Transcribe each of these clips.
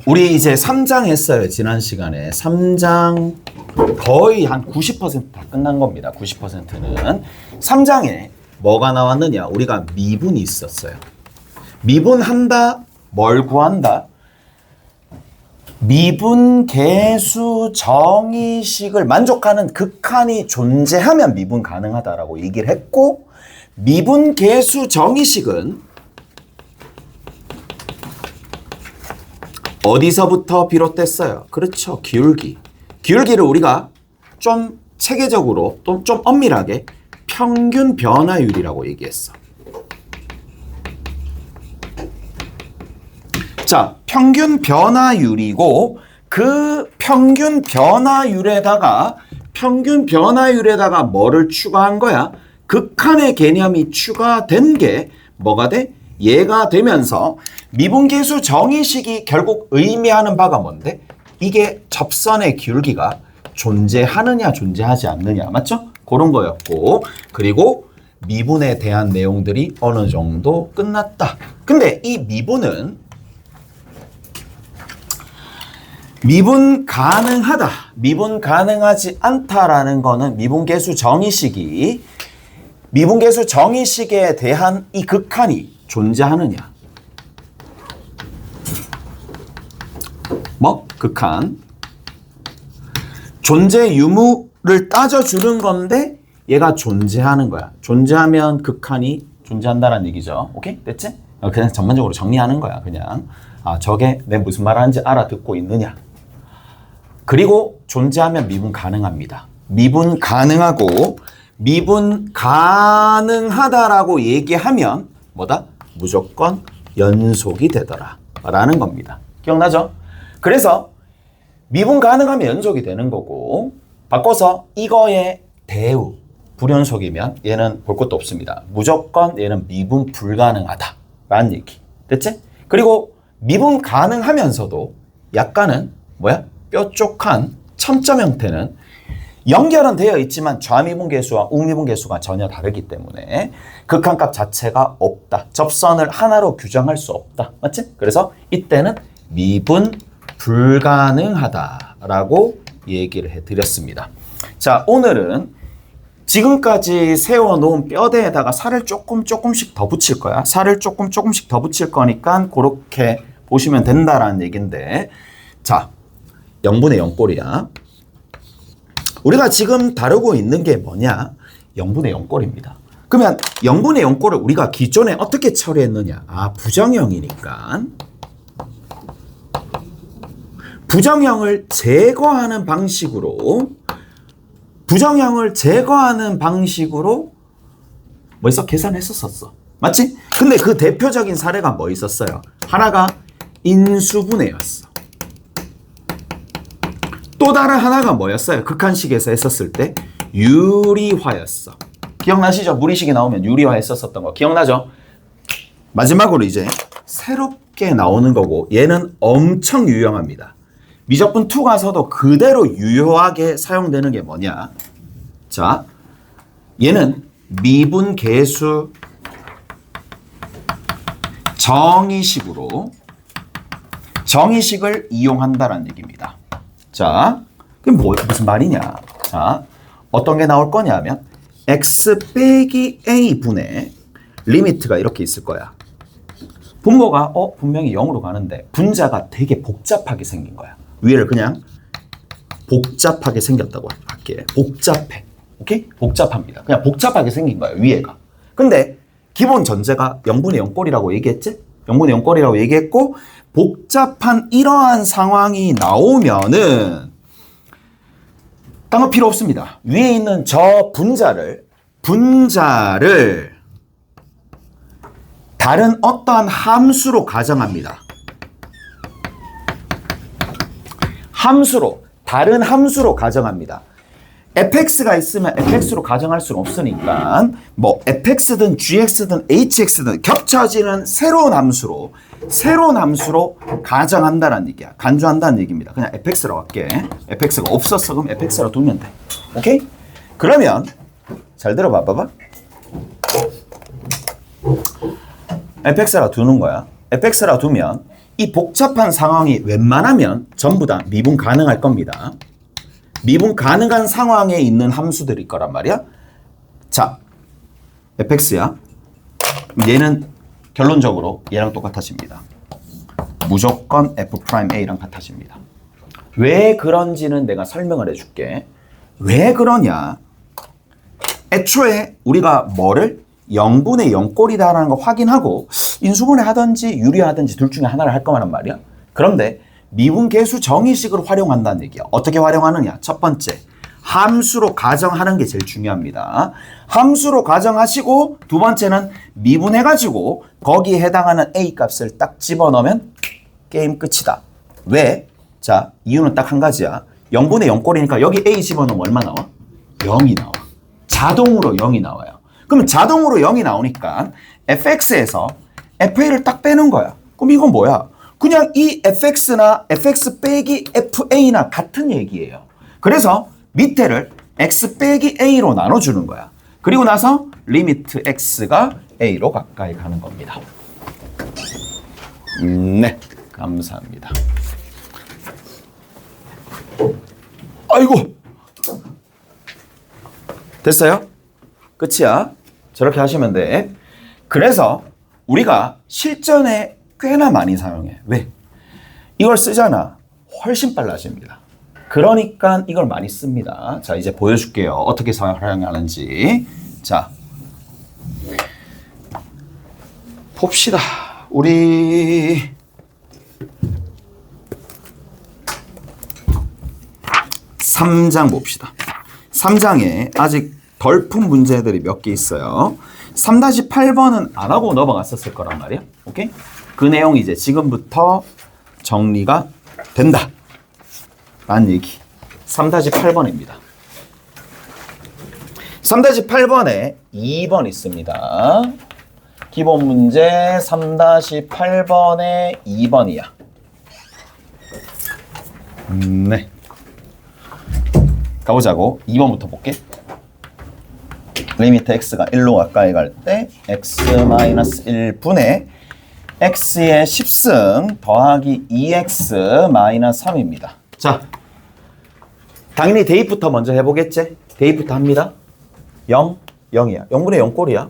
우리 이제 3장 했어요. 지난 시간에. 3장 거의 한 90%다 끝난 겁니다. 90%는. 3장에 뭐가 나왔느냐? 우리가 미분이 있었어요. 미분한다. 뭘 구한다? 미분 계수 정의식을 만족하는 극한이 존재하면 미분 가능하다라고 얘기를 했고, 미분 계수 정의식은 어디서부터 비롯됐어요? 그렇죠. 기울기. 기울기를 우리가 좀 체계적으로 또 좀 엄밀하게 평균 변화율이라고 얘기했어. 자, 평균 변화율이고 그 평균 변화율에다가 뭐를 추가한 거야? 극한의 개념이 추가된 게 뭐가 돼? 얘가 되면서 미분계수 정의식이 결국 의미하는 바가 뭔데? 이게 접선의 기울기가 존재하느냐 존재하지 않느냐, 맞죠? 그런 거였고, 그리고 미분에 대한 내용들이 어느 정도 끝났다. 근데 이 미분은 미분 가능하다, 미분 가능하지 않다라는 거는 미분계수 정의식에 대한 이 극한이 존재하느냐. 뭐? 극한. 존재 유무를 따져주는 건데 얘가 존재하는 거야. 존재하면 극한이 존재한다는 얘기죠. 오케이? 됐지? 그냥 전반적으로 정리하는 거야. 그냥 저게 내 무슨 말 하는지 알아듣고 있느냐. 그리고 존재하면 미분 가능합니다. 미분 가능하고 미분 가능하다라고 얘기하면 뭐다? 무조건 연속이 되더라 라는 겁니다. 기억나죠? 그래서 미분 가능하면 연속이 되는 거고, 바꿔서 이거의 대우 불연속이면 얘는 볼 것도 없습니다. 무조건 얘는 미분 불가능하다 라는 얘기. 됐지? 그리고 미분 가능하면서도 약간은 뭐야? 뾰족한 첨점 형태는 연결은 되어 있지만 좌미분계수와 우미분계수가 전혀 다르기 때문에 극한값 자체가 없다. 접선을 하나로 규정할 수 없다. 맞지? 그래서 이때는 미분 불가능하다라고 얘기를 해드렸습니다. 자, 오늘은 지금까지 세워놓은 뼈대에다가 살을 조금씩 더 붙일 거야. 살을 조금씩 더 붙일 거니까 그렇게 보시면 된다라는 얘기인데, 자, 0분의 0꼴이야. 우리가 지금 다루고 있는 게 뭐냐? 0분의 0꼴입니다. 그러면 0분의 0꼴을 우리가 기존에 어떻게 처리했느냐? 부정형이니까 부정형을 제거하는 방식으로 뭐 있어? 계산했었어. 맞지? 근데 그 대표적인 사례가 뭐 있었어요? 하나가 인수분해였어. 또 다른 하나가 뭐였어요? 극한식에서 했었을 때 유리화였어. 기억나시죠? 무리식이 나오면 유리화 했었던 거 기억나죠? 마지막으로 이제 새롭게 나오는 거고, 얘는 엄청 유용합니다. 미적분 2 가서도 그대로 유효하게 사용되는 게 뭐냐? 자, 얘는 미분계수 정의식을 이용한다라는 얘기입니다. 자, 그럼 무슨 말이냐? 자, 어떤 게 나올 거냐면 x 빼기 a 분의 리미트가 이렇게 있을 거야. 분모가 분명히 0으로 가는데 분자가 되게 복잡하게 생긴 거야. 위를 그냥 복잡하게 생겼다고 할게. 복잡해. 오케이? 복잡합니다. 그냥 복잡하게 생긴 거야, 위에가. 근데 기본 전제가 0분의 0꼴이라고 얘기했지? 0분의 0꼴이라고 얘기했고, 복잡한 이러한 상황이 나오면은 딴 거 필요 없습니다. 위에 있는 저 분자를 다른 어떠한 함수로 가정합니다. 다른 함수로 가정합니다. fx가 있으면 fx로 가정할 수는 없으니까 뭐 fx든 gx든 hx든 겹쳐지는 새로운 함수로 가정한다는 얘기야. 간주한다는 얘기입니다. 그냥 fx라고 할게. fx가 없었어. 그럼 fx라고 두면 돼. 오케이? 그러면 잘 들어봐 봐봐. fx라고 두는 거야. fx라 두면 이 복잡한 상황이 웬만하면 전부 다 미분 가능할 겁니다. 미분 가능한 상황에 있는 함수들일 거란 말이야. 자, fx야. 얘는 결론적으로 얘랑 똑같아집니다. 무조건 f'A랑 같아집니다. 왜 그런지는 내가 설명을 해줄게. 왜 그러냐? 애초에 우리가 뭐를 0분의 0꼴이다라는 거 확인하고 인수분해 하든지 유리하든지 둘 중에 하나를 할 거란 말이야. 그런데 미분계수 정의식을 활용한다는 얘기야. 어떻게 활용하느냐? 첫 번째, 함수로 가정하는 게 제일 중요합니다. 함수로 가정하시고 두 번째는 미분해가지고 거기에 해당하는 A 값을 딱 집어넣으면 게임 끝이다. 왜? 자, 이유는 딱 한 가지야. 0분의 0꼴이니까 여기 A 집어넣으면 얼마 나와? 0이 나와. 자동으로 0이 나와요. 그럼 자동으로 0이 나오니까 fx에서 fa를 딱 빼는 거야. 그럼 이건 뭐야? 그냥 이 fx나 fx 빼기 fa나 같은 얘기예요. 그래서 밑에를 x 빼기 a로 나눠주는 거야. 그리고 나서 리미트 x가 a로 가까이 가는 겁니다. 네, 감사합니다. 아이고, 됐어요? 끝이야. 저렇게 하시면 돼. 그래서 우리가 실전에 꽤나 많이 사용해. 왜? 이걸 쓰잖아. 훨씬 빨라집니다. 그러니까 이걸 많이 씁니다. 자, 이제 보여줄게요. 어떻게 사용하는지. 자, 봅시다. 우리 3장 봅시다. 3장에 아직 덜 푼 문제들이 몇 개 있어요. 3-8번은 안 하고 넘어갔었을 거란 말이야. 오케이? 그 내용이 이제 지금부터 정리가 된다. 라는 얘기. 3-8번입니다. 3-8번에 2번 있습니다. 기본 문제 3-8번에 2번이야. 네. 가보자고. 2번부터 볼게. 리미트 x가 1로 가까이 갈 때 x-1분의 x의 10승 더하기 2x-3입니다. 자, 당연히 대입부터 먼저 해보겠지? 대입부터 합니다. 0, 0이야. 0분의 0꼴이야.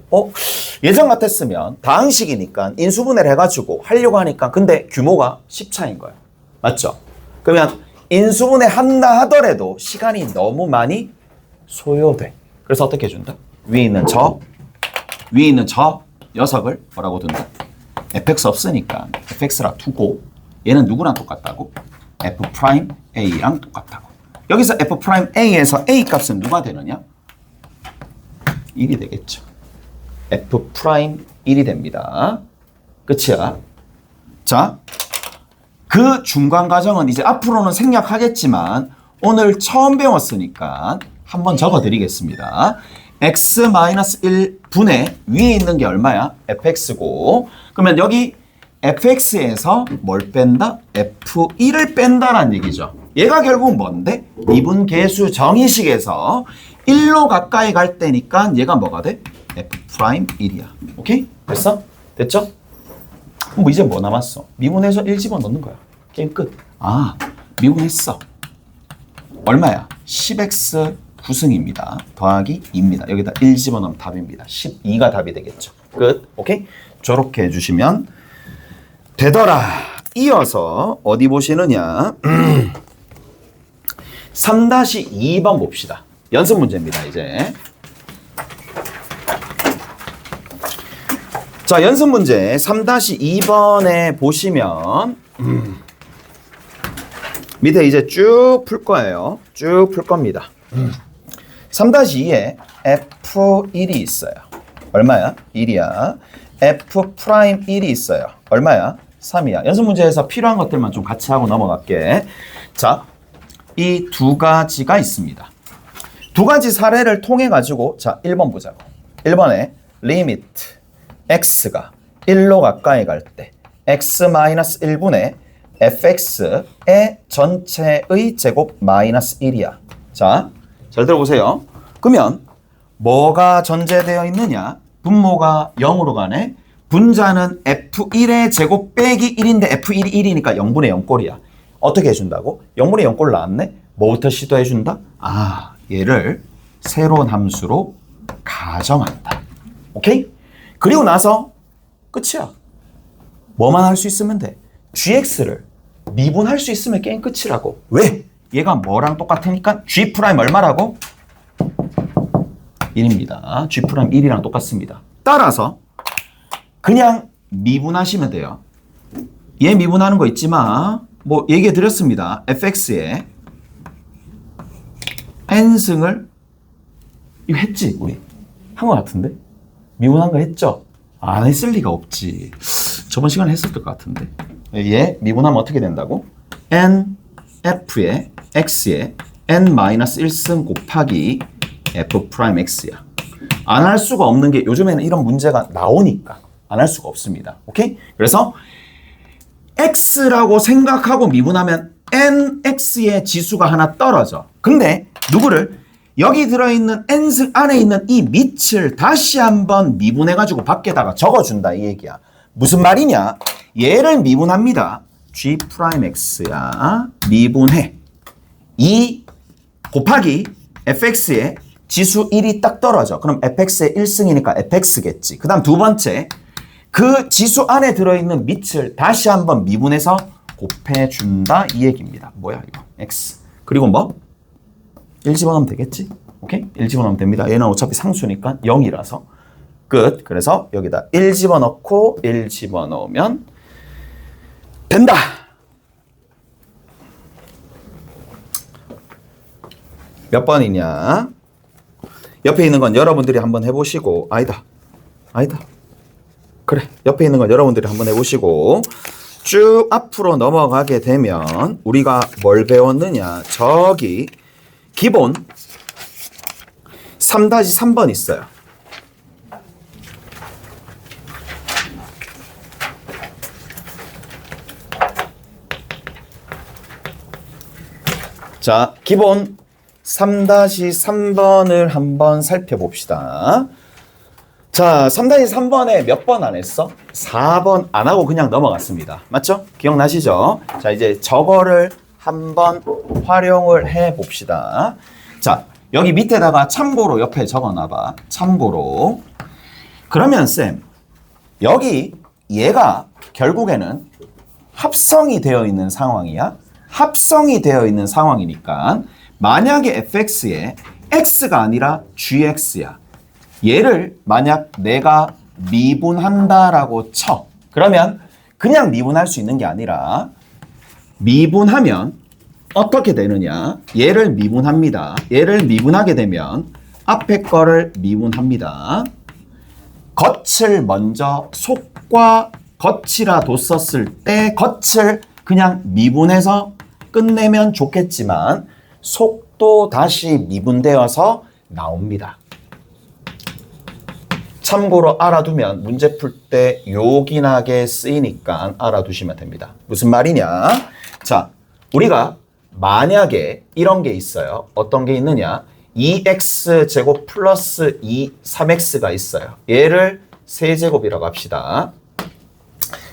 예전 같았으면 다항식이니까 인수분해를 해가지고 하려고 하니까 근데 규모가 10차인 거야. 맞죠? 그러면 인수분해 한다 하더라도 시간이 너무 많이 소요돼. 그래서 어떻게 해준다? 위에 있는 저 녀석을 뭐라고 둔다? fx 없으니까 fx라 두고 얘는 누구랑 똑같다고? f'A랑 똑같다고. 여기서 f'A에서 A 값은 누가 되느냐? 1이 되겠죠. f'1이 됩니다. 끝이야. 자, 그 중간 과정은 이제 앞으로는 생략하겠지만 오늘 처음 배웠으니까 한번 적어드리겠습니다. x-1분의 위에 있는 게 얼마야? fx고 그러면 여기 fx에서 뭘 뺀다? f1을 뺀다라는 얘기죠. 얘가 결국 뭔데? 미분계수 정의식에서 1로 가까이 갈 때니까 얘가 뭐가 돼? f'1이야. 오케이? 됐어? 됐죠? 뭐 이제 뭐 남았어? 미분해서 1 집어넣는 거야. 게임 끝. 아, 미분했어. 얼마야? 10x 9승입니다. 더하기 2입니다. 여기다 1 집어넣으면 답입니다. 12가 답이 되겠죠. 끝. 오케이? 저렇게 해주시면 되더라. 이어서 어디 보시느냐? 3-2번 봅시다. 연습 문제입니다. 이제. 자, 연습 문제 3-2번에 보시면 밑에 이제 쭉 풀 거예요. 쭉 풀 겁니다. 3-2에 f1이 있어요. 얼마야? 1이야. f'1이 있어요. 얼마야? 3이야. 연습 문제에서 필요한 것들만 좀 같이 하고 넘어갈게. 자, 이 두 가지가 있습니다. 두 가지 사례를 통해 가지고 자, 1번 보자고. 1번에 리미트 x가 1로 가까이 갈 때 x-1분의 fx의 전체의 제곱 마이너스 1이야. 자, 잘 들어보세요. 그러면 뭐가 전제되어 있느냐? 분모가 0으로 가네. 분자는 F1의 제곱 빼기 1인데 F1이 1이니까 0분의 0꼴이야. 어떻게 해준다고? 0분의 0꼴 나왔네? 뭐부터 시도해준다? 아, 얘를 새로운 함수로 가정한다. 오케이? 그리고 나서 끝이야. 뭐만 할 수 있으면 돼? gx를 미분할 수 있으면 게임 끝이라고. 왜? 얘가 뭐랑 똑같으니까 g' 얼마라고? 1입니다. g' 1이랑 똑같습니다. 따라서 그냥 미분하시면 돼요. 얘 미분하는 거 있지만 뭐 얘기해 드렸습니다. fx에 n승을 이거 했지 우리? 한 거 같은데? 미분한 거 했죠? 안 했을 리가 없지. 저번 시간에 했었을 것 같은데. 얘 미분하면 어떻게 된다고? n f에 x에 n-1승 곱하기 f'(x야). 안 할 수가 없는 게 요즘에는 이런 문제가 나오니까 안 할 수가 없습니다. 오케이? 그래서 x라고 생각하고 미분하면 nx의 지수가 하나 떨어져. 근데 누구를? 여기 들어있는 n승 안에 있는 이 밑을 다시 한번 미분해가지고 밖에다가 적어준다 이 얘기야. 무슨 말이냐? 얘를 미분합니다. g'x야. 미분해. 2 곱하기 fx에 지수 1이 딱 떨어져. 그럼 fx의 1승이니까 fx겠지. 그 다음 두 번째. 그 지수 안에 들어있는 밑을 다시 한번 미분해서 곱해준다 이 얘기입니다. 뭐야 이거? x. 그리고 뭐? 1 집어넣으면 되겠지? 오케이? 1 집어넣으면 됩니다. 얘는 어차피 상수니까 0이라서 끝. 그래서 여기다 1 집어넣고 1 집어넣으면 된다. 몇 번이냐? 옆에 있는 건 여러분들이 한번 해보시고 아니다. 그래. 옆에 있는 건 여러분들이 한번 해보시고 쭉 앞으로 넘어가게 되면 우리가 뭘 배웠느냐? 저기 기본 3-3번 있어요. 자, 기본 3-3번을 한번 살펴봅시다. 자, 3-3번에 몇 번 안 했어? 4번 안 하고 그냥 넘어갔습니다. 맞죠? 기억나시죠? 자, 이제 저거를 한번 활용을 해 봅시다. 자, 여기 밑에다가 참고로 옆에 적어놔봐. 참고로. 그러면 쌤, 여기 얘가 결국에는 합성이 되어 있는 상황이야. 합성이 되어 있는 상황이니까 만약에 fx에 x가 아니라 gx야. 얘를 만약 내가 미분한다라고 쳐. 그러면 그냥 미분할 수 있는 게 아니라 미분하면 어떻게 되느냐? 얘를 미분합니다. 얘를 미분하게 되면 앞에 거를 미분합니다. 겉을 먼저 속과 겉이라 뒀었을 때 겉을 그냥 미분해서 끝내면 좋겠지만 속도 다시 미분되어서 나옵니다. 참고로 알아두면 문제 풀 때 요긴하게 쓰이니까 알아두시면 됩니다. 무슨 말이냐? 자, 우리가 만약에 이런 게 있어요. 어떤 게 있느냐? 2x 제곱 플러스 3x가 있어요. 얘를 세제곱이라고 합시다.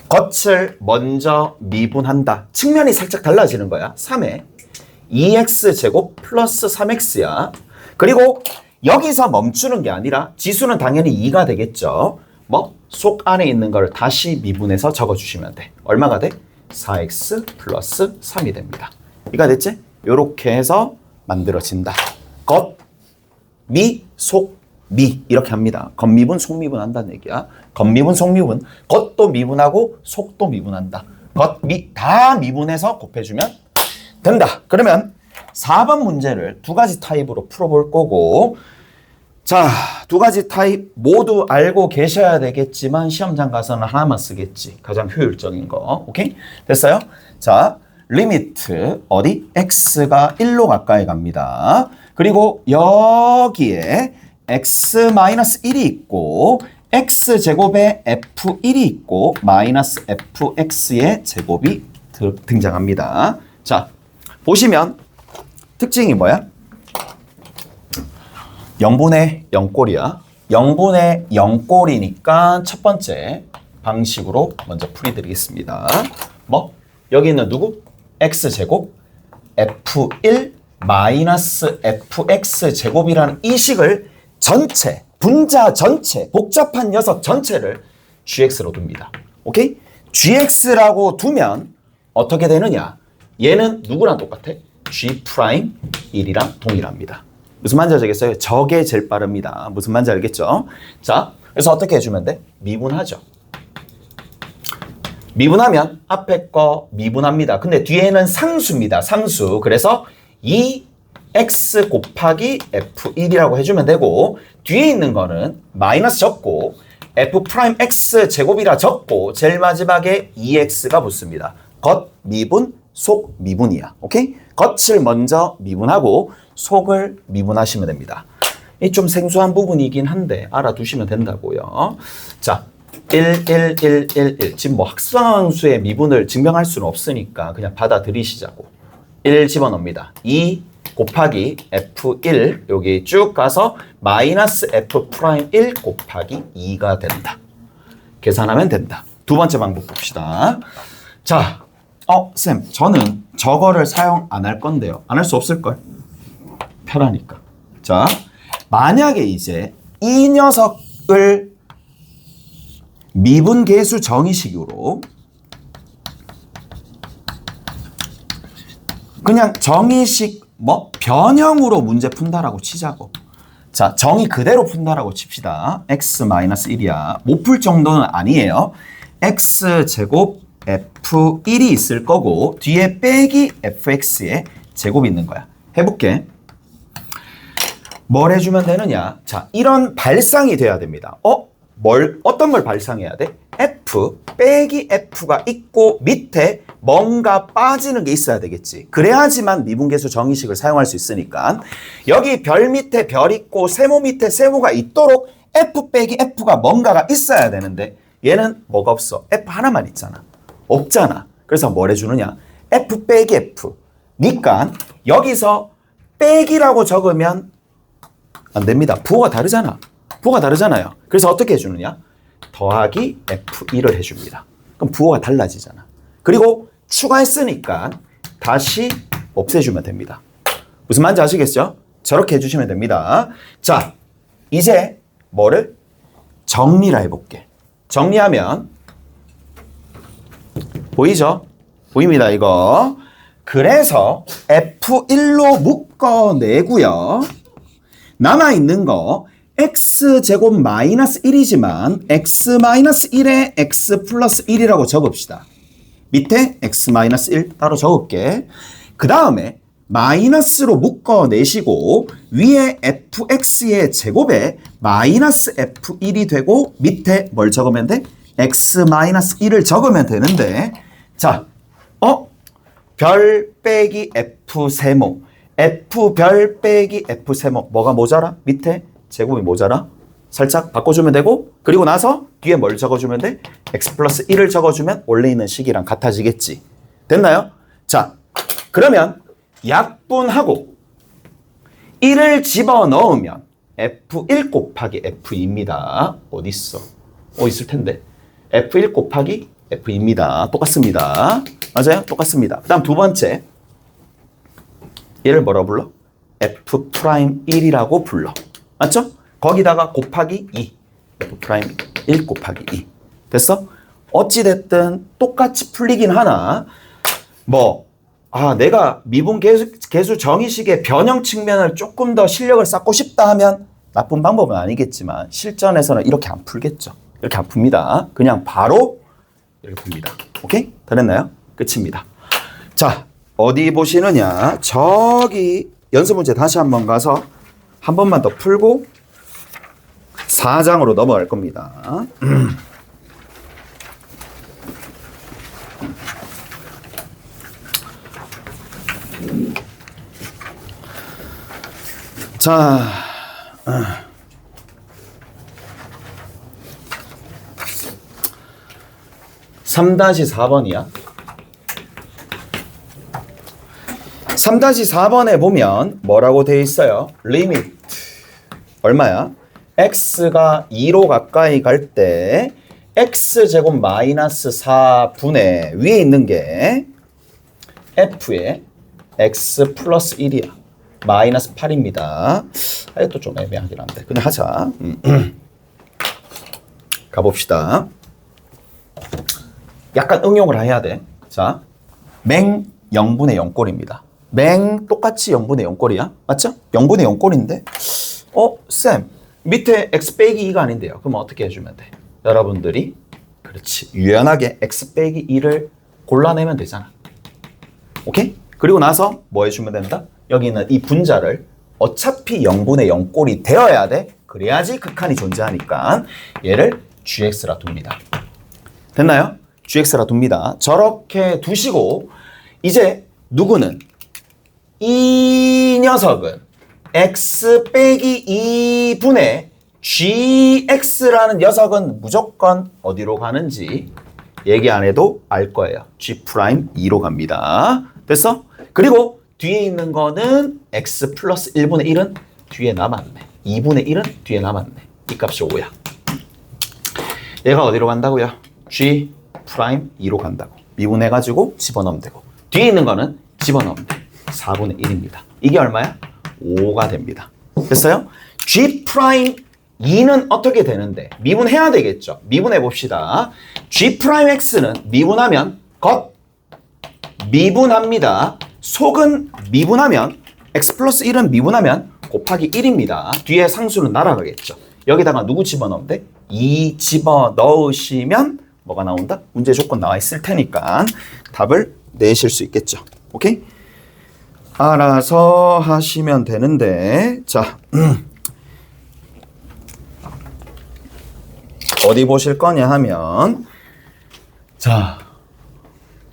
겉을 먼저 미분한다. 측면이 살짝 달라지는 거야. 3에 2x 제곱 플러스 3x야. 그리고 여기서 멈추는 게 아니라 지수는 당연히 2가 되겠죠. 뭐 속 안에 있는 걸 다시 미분해서 적어주시면 돼. 얼마가 돼? 4x 플러스 3이 됩니다. 이가 됐지? 이렇게 해서 만들어진다. 겉, 미, 속, 미 이렇게 합니다. 겉미분, 속미분 한다는 얘기야. 겉미분, 속미분. 겉도 미분하고 속도 미분한다. 겉, 미 다 미분해서 곱해주면 된다. 그러면 4번 문제를 두 가지 타입으로 풀어볼 거고 자, 두 가지 타입 모두 알고 계셔야 되겠지만 시험장 가서는 하나만 쓰겠지. 가장 효율적인 거. 오케이? 됐어요? 자, 리미트 어디? x가 1로 가까이 갑니다. 그리고 여기에 x-1이 있고 x제곱에 f1이 있고 마이너스 fx의 제곱이 등장합니다. 자, 보시면 특징이 뭐야? 0분의 0꼴이야. 0분의 0꼴이니까 첫 번째 방식으로 먼저 풀이드리겠습니다. 뭐? 여기 있는 누구? x제곱 f1 마이너스 fx제곱이라는 이 식을 전체, 분자 전체, 복잡한 녀석 전체를 gx로 둡니다. 오케이? gx라고 두면 어떻게 되느냐? 얘는 누구랑 똑같아? g'1이랑 동일합니다. 무슨 말인지 알겠어요? 저게 제일 빠릅니다. 무슨 말인지 알겠죠? 자, 그래서 어떻게 해주면 돼? 미분하죠. 미분하면 앞에 거 미분합니다. 근데 뒤에는 상수입니다. 상수. 그래서 2x 곱하기 f1이라고 해주면 되고 뒤에 있는 거는 마이너스 적고 f'(x) 제곱이라 적고 제일 마지막에 2x가 붙습니다. 겉 미분, 속 미분이야. 오케이? 겉을 먼저 미분하고 속을 미분하시면 됩니다. 이 좀 생소한 부분이긴 한데 알아두시면 된다고요. 자, 1, 1, 1, 1, 1. 지금 뭐 확상수의 미분을 증명할 수는 없으니까 그냥 받아들이시자고. 1 집어넣습니다. 2 곱하기 f1 여기 쭉 가서 마이너스 f'1 곱하기 2가 된다. 계산하면 된다. 두 번째 방법 봅시다. 자, 쌤, 저는 저거를 사용 안 할 건데요. 안 할 수 없을걸? 편하니까. 자, 만약에 이제 이 녀석을 미분계수 정의식으로 그냥 정의식 변형으로 문제 푼다라고 치자고. 자, 정의 그대로 푼다라고 칩시다. x-1이야. 못 풀 정도는 아니에요. x제곱 f1이 있을 거고 뒤에 빼기 fx의 제곱이 있는 거야. 해볼게. 뭘 해주면 되느냐? 자, 이런 발상이 돼야 됩니다. 어떤 걸 발상해야 돼? f 빼기 f가 있고 밑에 뭔가 빠지는 게 있어야 되겠지. 그래야지만 미분계수 정의식을 사용할 수 있으니까 여기 별 밑에 별 있고 세모 밑에 세모가 있도록 f 빼기 f가 뭔가가 있어야 되는데 얘는 뭐가 없어? f 하나만 있잖아. 없잖아. 그래서 뭘 해주느냐? f 빼기 f. 니까 여기서 빼기라고 적으면 안 됩니다. 부호가 다르잖아. 부호가 다르잖아요. 그래서 어떻게 해주느냐? 더하기 f1을 해줍니다. 그럼 부호가 달라지잖아. 그리고 추가했으니까 다시 없애주면 됩니다. 무슨 말인지 아시겠죠? 저렇게 해주시면 됩니다. 자, 이제 뭐를? 정리를 해볼게. 정리하면 보이죠? 보입니다, 이거. 그래서 f1로 묶어내고요. 남아있는 거 x제곱 마이너스 1이지만 x 마이너스 1에 x 플러스 1이라고 적읍시다. 밑에 x 마이너스 1 따로 적을게. 그 다음에 마이너스로 묶어내시고 위에 fx의 제곱에 마이너스 f1이 되고 밑에 뭘 적으면 돼? x 마이너스 1을 적으면 되는데 자, 별 빼기 f 세모 f 별 빼기 f 세모 뭐가 모자라? 밑에 제곱이 모자라? 살짝 바꿔주면 되고 그리고 나서 뒤에 뭘 적어주면 돼? x 플러스 1을 적어주면 원래 있는 식이랑 같아지겠지. 됐나요? 자, 그러면 약분하고 1을 집어넣으면 f1 곱하기 f2입니다. 어디 있어? 있을 텐데. f1 곱하기 f2입니다. 똑같습니다. 맞아요? 똑같습니다. 그 다음 두 번째. 얘를 뭐라고 불러? f'1이라고 불러. 맞죠? 거기다가 곱하기 2. f'1 곱하기 2. 됐어? 어찌됐든 똑같이 풀리긴 하나 내가 미분계수 정의식의 변형 측면을 조금 더 실력을 쌓고 싶다 하면 나쁜 방법은 아니겠지만 실전에서는 이렇게 안 풀겠죠. 이렇게 안 풉니다. 그냥 바로 이렇게 풉니다. 오케이? 다 됐나요? 끝입니다. 자, 어디 보시느냐? 저기 연습 문제 다시 한번 가서 한 번만 더 풀고 4장으로 넘어갈 겁니다. 자, 3-4번이야. 3-4번에 보면 뭐라고 돼 있어요? 리미트 얼마야? x가 2로 가까이 갈 때 x제곱 마이너스 4분의 위에 있는 게 f의 x 플러스 1이야. 마이너스 8입니다. 이것도 좀 애매하긴 한데 그냥 하자. 가봅시다. 약간 응용을 해야 돼. 자, 맹 0분의 0꼴입니다. 맹 똑같이 0분의 0꼴이야. 맞죠? 0분의 0꼴인데 쌤 밑에 x 빼기 2가 아닌데요. 그럼 어떻게 해주면 돼? 여러분들이 그렇지 유연하게 x 빼기 2를 골라내면 되잖아. 오케이? 그리고 나서 뭐 해주면 된다? 여기 있는 이 분자를 어차피 0분의 0꼴이 되어야 돼. 그래야지 극한이 존재하니까 얘를 gx라 둡니다. 됐나요? gx라 둡니다. 저렇게 두시고 이제 누구는 이 녀석은 x 빼기 2분의 gx라는 녀석은 무조건 어디로 가는지 얘기 안 해도 알 거예요. g'2로 갑니다. 됐어? 그리고 뒤에 있는 거는 x 플러스 1분의 1은 뒤에 남았네. 2분의 1은 뒤에 남았네. 이 값이 5야. 얘가 어디로 간다고요? g'2로 간다고. 미분해가지고 집어넣으면 되고. 뒤에 있는 거는 집어넣으면 돼. 4분의 1입니다. 이게 얼마야? 5가 됩니다. 됐어요? g'2는 어떻게 되는데? 미분해야 되겠죠? 미분해 봅시다. g'x는 미분하면 겉 미분합니다. 속은 미분하면 x 플러스 1은 미분하면 곱하기 1입니다. 뒤에 상수는 날아가겠죠. 여기다가 누구 집어넣으면 돼? 2 집어넣으시면 뭐가 나온다? 문제 조건 나와 있을 테니까 답을 내실 수 있겠죠. 오케이? 알아서 하시면 되는데 자 어디 보실 거냐 하면 자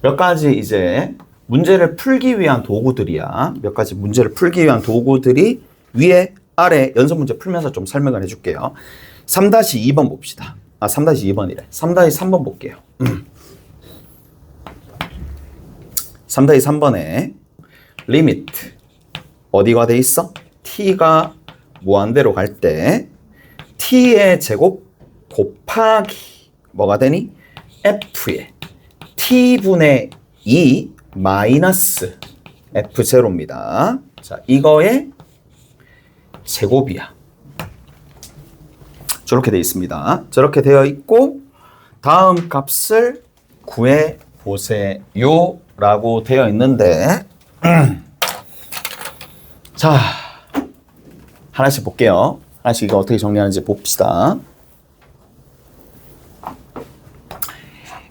몇 가지 이제 문제를 풀기 위한 도구들이야. 몇 가지 문제를 풀기 위한 도구들이 위에 아래 연속 문제 풀면서 좀 설명을 해줄게요. 3-2번 봅시다. 3-2번이래. 3-3번 볼게요. 3-3번에 리미트 어디가 돼 있어? t가 무한대로 갈 때 t의 제곱 곱하기 뭐가 되니? f의 t분의 2 마이너스 f0입니다. 자, 이거의 제곱이야. 저렇게 되어 있습니다. 저렇게 되어 있고 다음 값을 구해 보세요 라고 되어 있는데 자, 하나씩 볼게요. 하나씩 이거 어떻게 정리하는지 봅시다.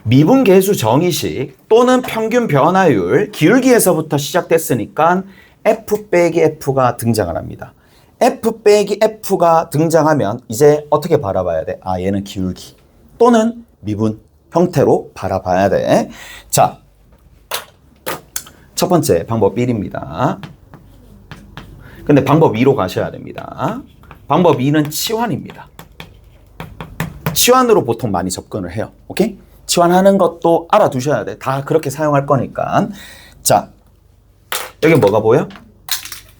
미분계수 정의식 또는 평균 변화율 기울기에서부터 시작됐으니까 f 빼기 f가 등장을 합니다. f 빼기 f가 등장하면 이제 어떻게 바라봐야 돼? 얘는 기울기 또는 미분 형태로 바라봐야 돼. 자, 첫 번째 방법 1입니다. 근데 방법 2로 가셔야 됩니다. 방법 2는 치환입니다. 치환으로 보통 많이 접근을 해요. 오케이? 치환하는 것도 알아두셔야 돼. 다 그렇게 사용할 거니까. 자, 여기 뭐가 보여?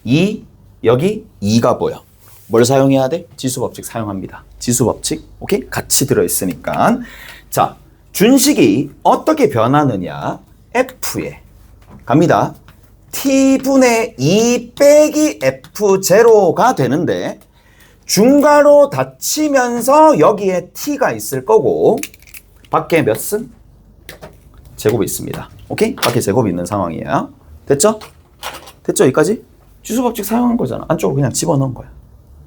2, 여기 2가 보여. 뭘 사용해야 돼? 지수법칙 사용합니다. 지수법칙, 오케이? 같이 들어있으니까. 자, 준식이 어떻게 변하느냐? F에 갑니다. T분의 2 빼기 F0가 되는데 중괄호 닫히면서 여기에 T가 있을 거고 밖에 몇 승? 제곱이 있습니다. 오케이? 밖에 제곱이 있는 상황이에요. 됐죠? 됐죠? 여기까지? 지수법칙 사용한 거잖아. 안쪽으로 그냥 집어넣은 거야.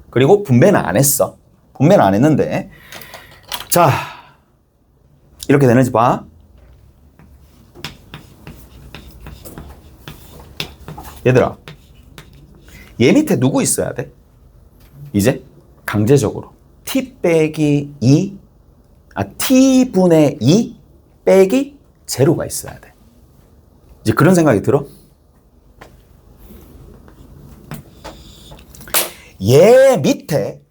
그리고 분배는 안 했어. 분배는 안 했는데 자, 이렇게 되는지 봐. 얘들아, 얘 밑에 누구 있어야 돼? 이제 강제적으로 t 빼기 2 t분의 2 빼기 제로가 있어야 돼. 이제 그런 생각이 들어? 얘 밑에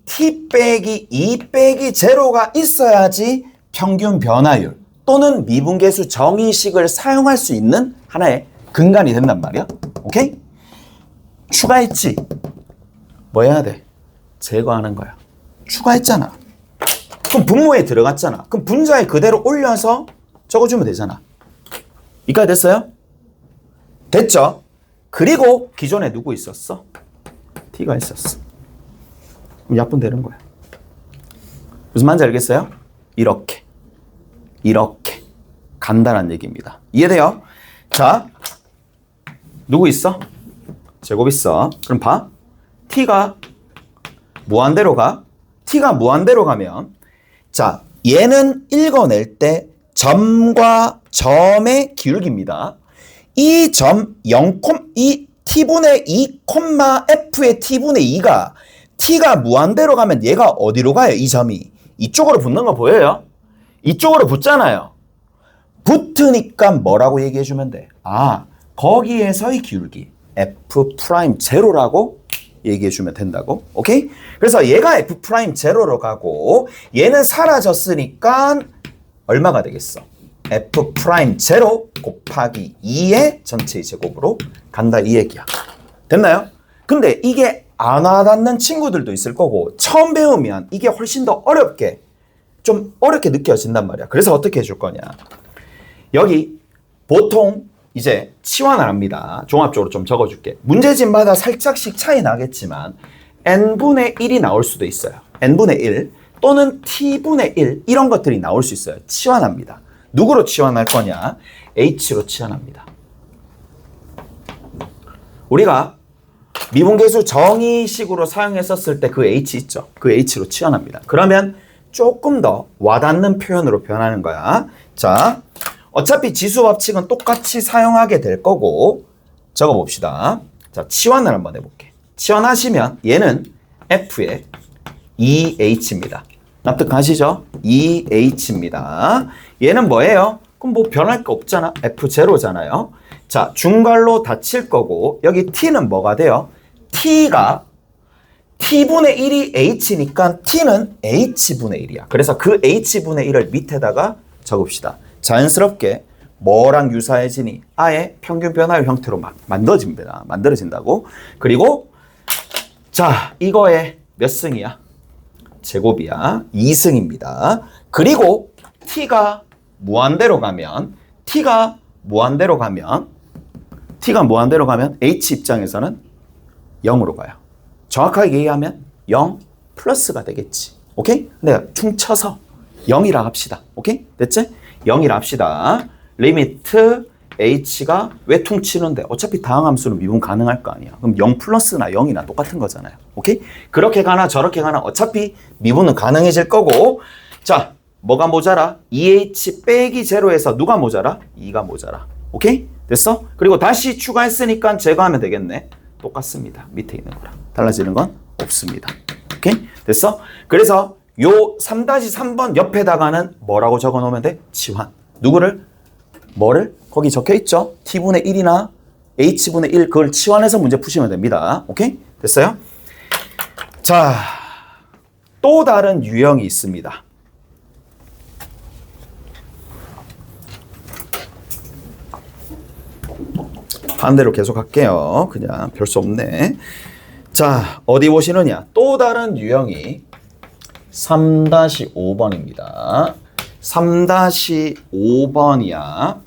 t 빼기 2 빼기 제로가 있어야지 평균 변화율 또는 미분계수 정의식을 사용할 수 있는 하나의 근간이 된단 말이야. 오케이? 추가했지? 뭐 해야 돼? 제거하는 거야. 추가했잖아. 그럼 분모에 들어갔잖아. 그럼 분자에 그대로 올려서 적어주면 되잖아. 이까지 됐어요? 됐죠? 그리고 기존에 누구 있었어? t가 있었어. 그럼 약분되는 거야. 무슨 말인지 알겠어요? 이렇게 간단한 얘기입니다. 이해돼요? 자, 누구 있어? 제곱 있어. 그럼 봐. t가 무한대로 가. t가 무한대로 가면 자, 얘는 읽어낼 때 점과 점의 기울기입니다. 이 점 0, 이 t분의 2, f의 t분의 2가 t가 무한대로 가면 얘가 어디로 가요? 이 점이. 이쪽으로 붙는 거 보여요? 이쪽으로 붙잖아요. 붙으니까 뭐라고 얘기해주면 돼? 아, 거기에서의 기울기 f'0라고 얘기해주면 된다고. 오케이? 그래서 얘가 f'0로 가고 얘는 사라졌으니까 얼마가 되겠어? f'0 곱하기 2의 전체의 제곱으로 간다 이 얘기야. 됐나요? 근데 이게 안 와닿는 친구들도 있을 거고 처음 배우면 이게 훨씬 더 좀 어렵게 느껴진단 말이야. 그래서 어떻게 해줄 거냐. 여기 보통 이제 치환을 합니다. 종합적으로 좀 적어줄게. 문제집마다 살짝씩 차이 나겠지만 n분의 1이 나올 수도 있어요. n분의 1 또는 t분의 1 이런 것들이 나올 수 있어요. 치환합니다. 누구로 치환할 거냐? h로 치환합니다. 우리가 미분계수 정의식으로 사용했었을 때 그 h 있죠? 그 h로 치환합니다. 그러면 조금 더 와닿는 표현으로 변하는 거야. 자, 어차피 지수 법칙은 똑같이 사용하게 될 거고 적어봅시다. 자, 치환을 한번 해볼게. 치환하시면 얘는 f의 2h입니다. 납득하시죠? 2h입니다. 얘는 뭐예요? 그럼 뭐 변할 거 없잖아. f0잖아요. 자, 중괄호 닫힐 거고 여기 t는 뭐가 돼요? t가 t분의 1이 h니까 t는 h분의 1이야. 그래서 그 h분의 1을 밑에다가 적읍시다. 자연스럽게 뭐랑 유사해지니? 아예 평균 변화율 형태로 막 만들어진다고. 그리고 자, 이거의 몇 승이야? 제곱이야. 2승입니다. 그리고 t가 무한대로 가면 h 입장에서는 0으로 가요. 정확하게 얘기하면 0 플러스가 되겠지. 오케이? 내가 퉁쳐서 0이라 합시다. 오케이? 됐지? 0이라 합시다. 리미트 h가 왜 퉁치는데? 어차피 다항함수는 미분 가능할 거 아니야. 그럼 0 플러스나 0이나 똑같은 거잖아요. 오케이? 그렇게 가나 저렇게 가나 어차피 미분은 가능해질 거고. 자, 뭐가 모자라? 2h 빼기 0에서 누가 모자라? 2가 모자라. 오케이? 됐어? 그리고 다시 추가했으니까 제거하면 되겠네. 똑같습니다. 밑에 있는 거랑. 달라지는 건 없습니다. 오케이? 됐어? 그래서 요 3-3번 옆에다가는 뭐라고 적어 놓으면 돼? 치환. 누구를? 뭐를? 거기 적혀 있죠? t분의 1이나 h분의 1 그걸 치환해서 문제 푸시면 됩니다. 오케이? 됐어요? 자, 또 다른 유형이 있습니다. 반대로 계속 할게요. 그냥 별 수 없네. 자, 어디 보시느냐? 또 다른 유형이 3-5번입니다. 3-5번이야.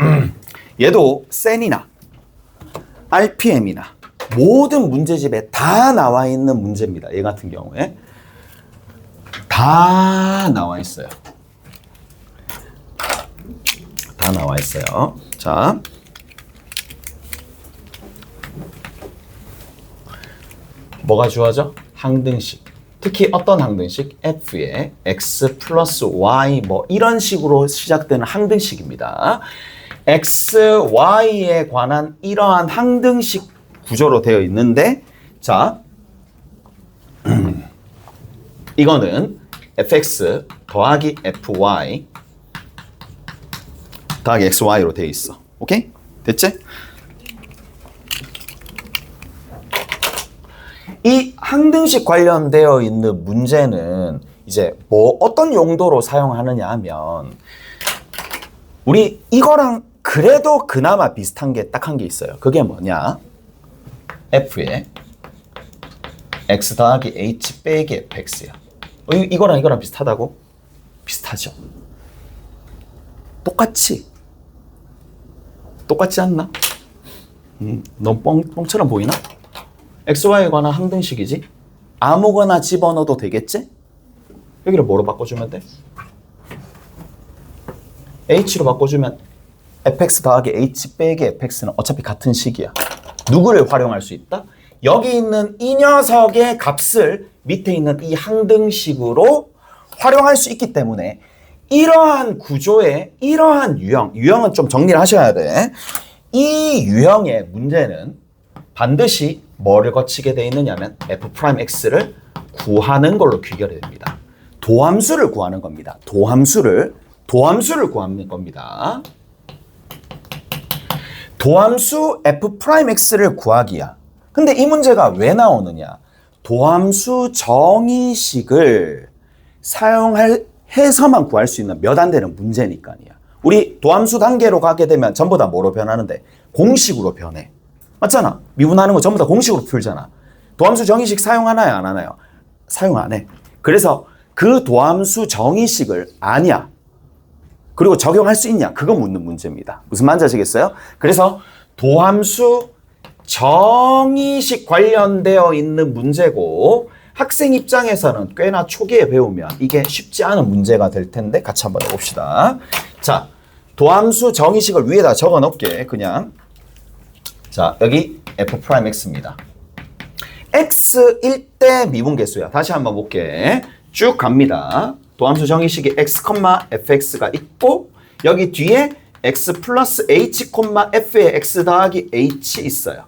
얘도 센이나 RPM이나 모든 문제집에 다 나와 있는 문제입니다. 얘 같은 경우에 다 나와 있어요. 다 나와 있어요. 자, 뭐가 주어져? 항등식. 특히 어떤 항등식? f의 x 플러스 y 뭐 이런 식으로 시작되는 항등식입니다. x, y에 관한 이러한 항등식 구조로 되어 있는데 자, 이거는 fx 더하기 fy 더하기 xy로 되어 있어. 오케이? 됐지? 이 항등식 관련되어 있는 문제는 이제 뭐 어떤 용도로 사용하느냐 하면 우리 이거랑 그래도 그나마 비슷한 게 딱 한 게 있어요. 그게 뭐냐? f의 x 더하기 h 빼기 fx야. 이거랑 비슷하다고? 비슷하죠? 똑같지 않나? 너무 뻥처럼 보이나? XY에 관한 항등식이지? 아무거나 집어넣어도 되겠지? 여기를 뭐로 바꿔주면 돼? H로 바꿔주면 fx 더하기 h 빼기 fx는 어차피 같은 식이야. 누구를 활용할 수 있다? 여기 있는 이 녀석의 값을 밑에 있는 이 항등식으로 활용할 수 있기 때문에 이러한 구조의 이러한 유형은 좀 정리를 하셔야 돼. 이 유형의 문제는 반드시 뭐를 거치게 돼 있느냐면 f'x를 구하는 걸로 귀결이 됩니다. 도함수를 구하는 겁니다. 도함수를 구하는 겁니다. 도함수 f'x를 구하기야. 근데 이 문제가 왜 나오느냐? 도함수 정의식을 사용해서만 구할 수 있는 몇 안 되는 문제니까요. 우리 도함수 단계로 가게 되면 전부 다 뭐로 변하는데? 공식으로 변해. 맞잖아. 미분하는 거 전부 다 공식으로 풀잖아. 도함수 정의식 사용하나요? 안 하나요? 사용 안 해. 그래서 그 도함수 정의식을 아냐? 그리고 적용할 수 있냐? 그거 묻는 문제입니다. 무슨 말인지 아시겠어요? 그래서 도함수 정의식 관련되어 있는 문제고 학생 입장에서는 꽤나 초기에 배우면 이게 쉽지 않은 문제가 될 텐데 같이 한번 해봅시다. 자, 도함수 정의식을 위에다 적어 놓을게. 그냥 자, 여기 f'x입니다. x일 때 미분계수야. 다시 한번 볼게. 쭉 갑니다. 도함수 정의식이 x, fx가 있고 여기 뒤에 x 플러스 h, f의 x 더하기 h 있어요.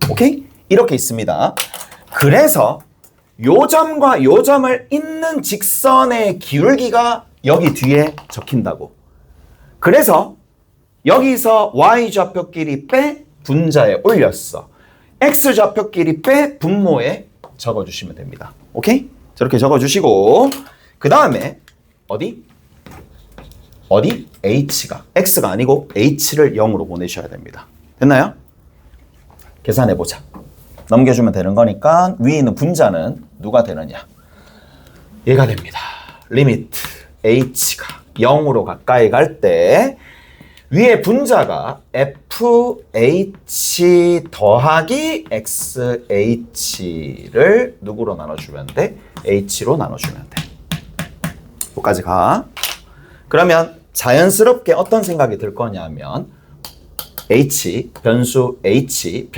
오케이? 이렇게 있습니다. 그래서 요 점과 요 점을 잇는 직선의 기울기가 여기 뒤에 적힌다고. 그래서 여기서 y좌표끼리 빼 분자에 올렸어. x좌표끼리 빼 분모에 적어주시면 됩니다. 오케이? 저렇게 적어주시고 그 다음에 어디? h가 x가 아니고 h를 0으로 보내셔야 됩니다. 됐나요? 계산해보자. 넘겨주면 되는 거니까 위에 있는 분자는 누가 되느냐? 얘가 됩니다. 리미트 h가 0으로 가까이 갈 때 위에 분자가 fh 더하기 xh를 누구로 나눠주면 돼? h로 나눠주면 돼. 여기까지 가. 그러면 자연스럽게 어떤 생각이 들 거냐면 변수 h,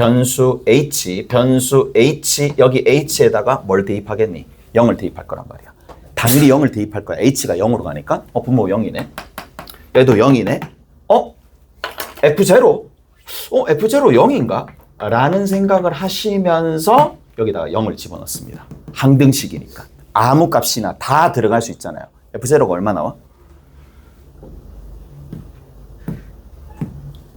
여기 h에다가 뭘 대입하겠니? 0을 대입할 거란 말이야. 당연히 0을 대입할 거야. h가 0으로 가니까 분모 0이네. 얘도 0이네. f0? f0 0인가? 라는 생각을 하시면서 여기다가 0을 집어넣습니다. 항등식이니까. 아무 값이나 다 들어갈 수 있잖아요. f0가 얼마 나와?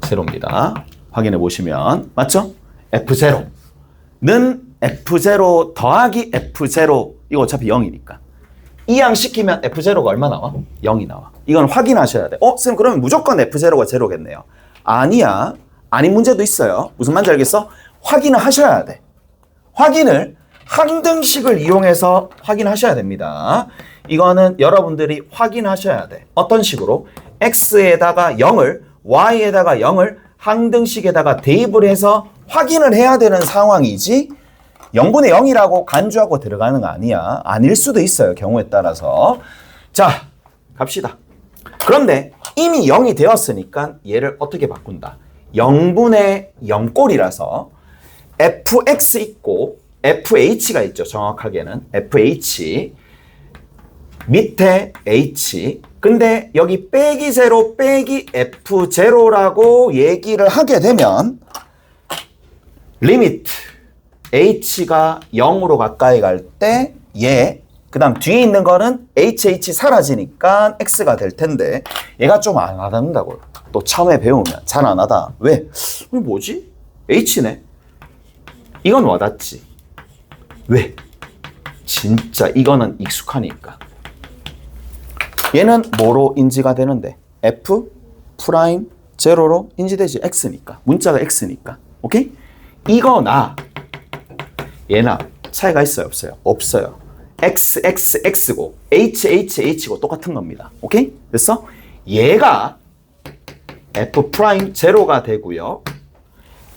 제로입니다. 확인해 보시면 맞죠? f0는 f0 더하기 f0 이거 어차피 0이니까 이항시키면 f0가 얼마 나와? 0이 나와. 이건 확인하셔야 돼. 쌤 그러면 무조건 f0가 제로겠네요. 아니야. 아닌 문제도 있어요. 무슨 말인지 알겠어? 확인을 하셔야 돼. 확인을 항등식을 이용해서 확인하셔야 됩니다. 이거는 여러분들이 확인하셔야 돼. 어떤 식으로? x에다가 0을 y에다가 0을 항등식에다가 대입을 해서 확인을 해야 되는 상황이지 0분의 0이라고 간주하고 들어가는 거 아니야. 아닐 수도 있어요. 경우에 따라서. 자, 갑시다. 그런데 이미 0이 되었으니까 얘를 어떻게 바꾼다? 0분의 0꼴이라서 fx 있고 fh가 있죠. 정확하게는 fh 밑에 h 근데 여기 빼기 0 빼기 f0라고 얘기를 하게 되면 리미트 h가 0으로 가까이 갈 때 얘 그 다음 뒤에 있는 거는 hh 사라지니까 x가 될 텐데 얘가 좀 안 와닿는다고요. 또 처음에 배우면 잘 안 와닿아. 왜? 뭐지? h네? 이건 와닿지. 왜? 진짜 이거는 익숙하니까. 얘는 뭐로 인지가 되는데? f 프라임 제로로 인지되지. x니까. 문자가 x니까. 오케이? 이거나 얘나 차이가 있어요? 없어요? 없어요. XXX고 HHH고 똑같은 겁니다. 오케이? 됐어? 얘가 F'0가 되고요.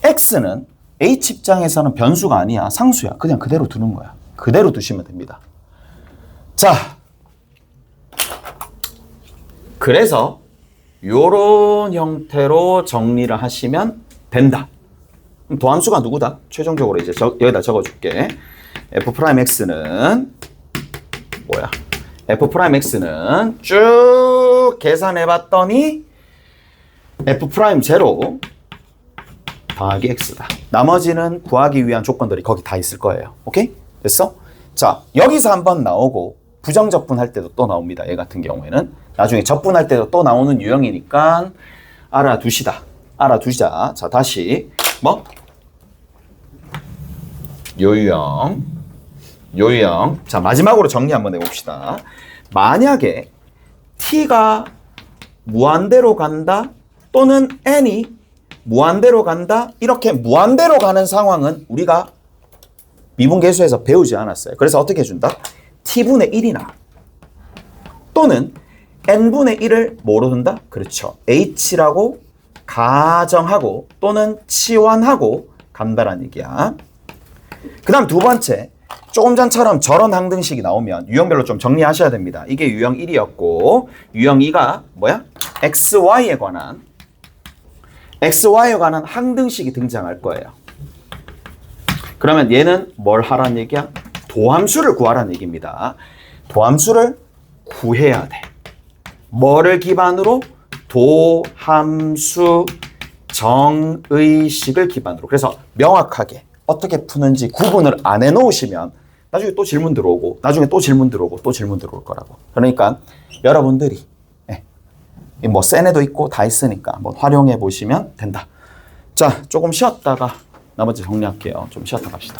X는 H 입장에서는 변수가 아니야. 상수야. 그냥 그대로 두는 거야. 그대로 두시면 됩니다. 자, 그래서 요런 형태로 정리를 하시면 된다. 도함수가 누구다? 최종적으로 이제 여기다 적어줄게. F'X는 뭐야? F'X는 쭉 계산해봤더니 F'0 더하기 X다. 나머지는 구하기 위한 조건들이 거기 다 있을 거예요. 오케이? 됐어? 자, 여기서 한번 나오고 부정적분할 때도 또 나옵니다. 얘 같은 경우에는. 나중에 적분할 때도 또 나오는 유형이니까 알아두시다. 알아두시자. 자, 다시 뭐? 요 유형. 자, 마지막으로 정리 한번 해봅시다. 만약에 t가 무한대로 간다 또는 n이 무한대로 간다 이렇게 무한대로 가는 상황은 우리가 미분계수에서 배우지 않았어요. 그래서 어떻게 해준다? t분의 1이나 또는 n분의 1을 뭐로 둔다? 그렇죠. h라고 가정하고 또는 치환하고 간다라는 얘기야. 그 다음 두 번째, 조금 전처럼 저런 항등식이 나오면 유형별로 좀 정리하셔야 됩니다. 이게 유형 1이었고 유형 2가 뭐야? XY에 관한 항등식이 등장할 거예요. 그러면 얘는 뭘 하라는 얘기야? 도함수를 구하라는 얘기입니다. 도함수를 구해야 돼. 뭐를 기반으로? 도함수 정의식을 기반으로. 그래서 명확하게 어떻게 푸는지 구분을 안 해놓으시면 나중에 또 질문 들어오고 나중에 또 질문 들어오고 또 질문 들어올 거라고. 그러니까 여러분들이 뭐 센 애도 있고 다 있으니까 한번 활용해 보시면 된다. 자, 조금 쉬었다가 나머지 정리할게요. 좀 쉬었다 갑시다.